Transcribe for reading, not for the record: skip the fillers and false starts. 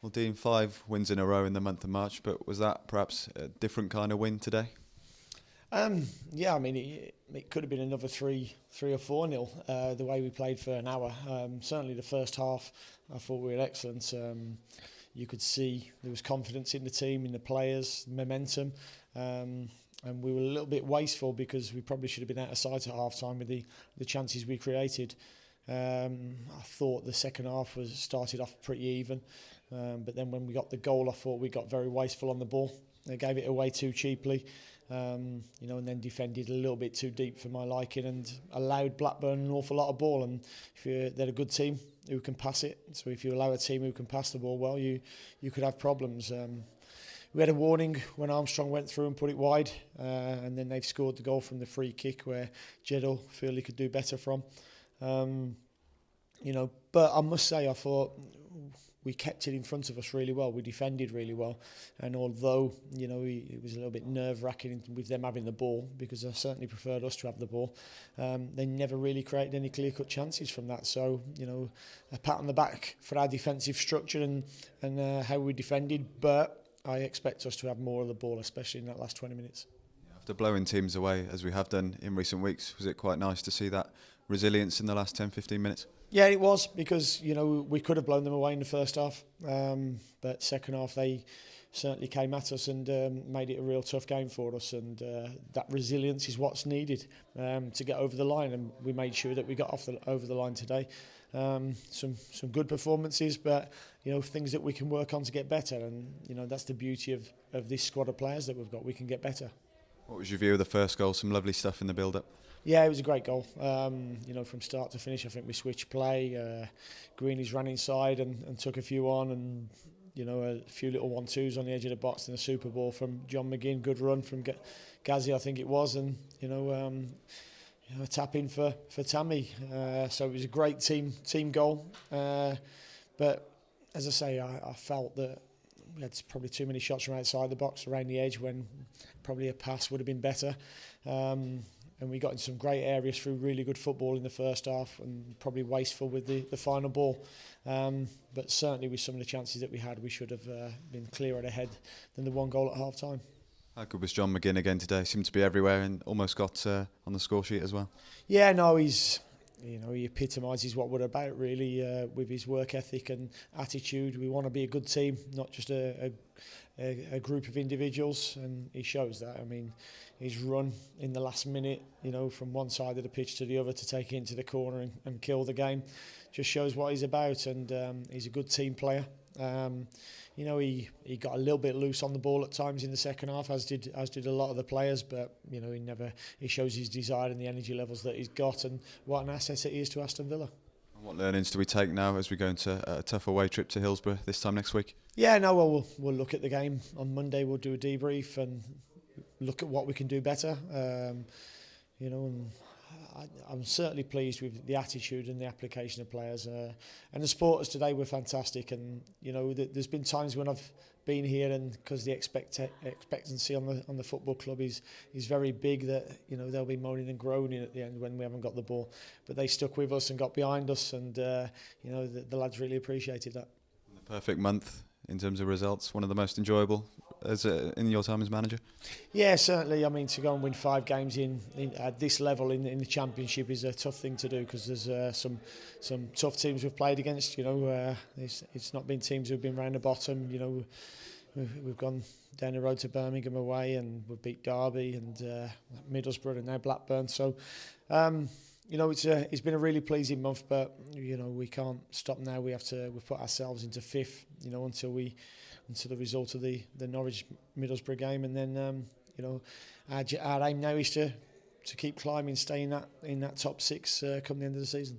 Well, Dean, 5 wins in a row in the month of March, but was that perhaps a different kind of win today? Yeah, I mean, it could have been another 3 or 4-0 the way we played for an hour. Certainly the first half, I thought we were excellent. You could see there was confidence in the team, in the players, momentum, and we were a little bit wasteful because we probably should have been out of sight at half time with the chances we created. I thought the second half started off pretty even, but then when we got the goal, I thought we got very wasteful on the ball. They gave it away too cheaply, and then defended a little bit too deep for my liking and allowed Blackburn an awful lot of ball. And they're a good team who can pass it, so if you allow a team who can pass the ball well, you could have problems. We had a warning when Armstrong went through and put it wide, and then they've scored the goal from the free kick where Jeddle feel he could do better from. But I must say I thought we kept it in front of us really well. We defended really well, and although it was a little bit nerve-wracking with them having the ball, because I certainly preferred us to have the ball, they never really created any clear-cut chances from that. So a pat on the back for our defensive structure and how we defended, but I expect us to have more of the ball, especially in that last 20 minutes. After blowing teams away, as we have done in recent weeks, was it quite nice to see that resilience in the last 10-15 minutes? Yeah, it was, because we could have blown them away in the first half, but second half they certainly came at us and made it a real tough game for us, and that resilience is what's needed to get over the line, and we made sure that we got over the line today. Some good performances, but things that we can work on to get better, and that's the beauty of this squad of players that we've got. We can get better. What was your view of the first goal? Some lovely stuff in the build-up. Yeah, it was a great goal. From start to finish, I think we switched play. Greenies ran inside and took a few on, and a few little 1-2s on the edge of the box, and a super ball from John McGinn. Good run from Gazzy, I think it was, and a tap in for Tammy. So it was a great team goal. But as I say, I felt that we had probably too many shots from outside the box around the edge when probably a pass would have been better. And we got in some great areas through really good football in the first half, and probably wasteful with the final ball. But certainly with some of the chances that we had, we should have been clearer ahead than the one goal at half time. How good was John McGinn again today? Seemed to be everywhere and almost got on the score sheet as well. Yeah, no, he epitomises what we're about, really, with his work ethic and attitude. We want to be a good team, not just a group of individuals, and he shows that. I mean, his run in the last minute, from one side of the pitch to the other to take it into the corner and kill the game, just shows what he's about, and he's a good team player. He got a little bit loose on the ball at times in the second half, as did a lot of the players, but he shows his desire and the energy levels that he's got, and what an asset it is to Aston Villa. And what learnings do we take now as we go into a tough away trip to Hillsborough this time next week? Yeah, no, well, we'll look at the game on Monday. We'll do a debrief and look at what we can do better. And I'm certainly pleased with the attitude and the application of players, and the supporters today were fantastic. And there's been times when I've been here, and because the expectancy on the football club is very big, that they'll be moaning and groaning at the end when we haven't got the ball, but they stuck with us and got behind us, and the lads really appreciated that. The perfect month in terms of results, one of the most enjoyable in your time as manager? Yeah, certainly. I mean, to go and win 5 games at this level in the Championship is a tough thing to do, because there's some tough teams we've played against. It's not been teams who've been round the bottom. We've gone down the road to Birmingham away, and we've beat Derby and Middlesbrough and now Blackburn. So it's been a really pleasing month, but we can't stop now. We've put ourselves into 5th, until the result of the Norwich Middlesbrough game, and then our aim now is to keep climbing, stay in that top 6 come the end of the season.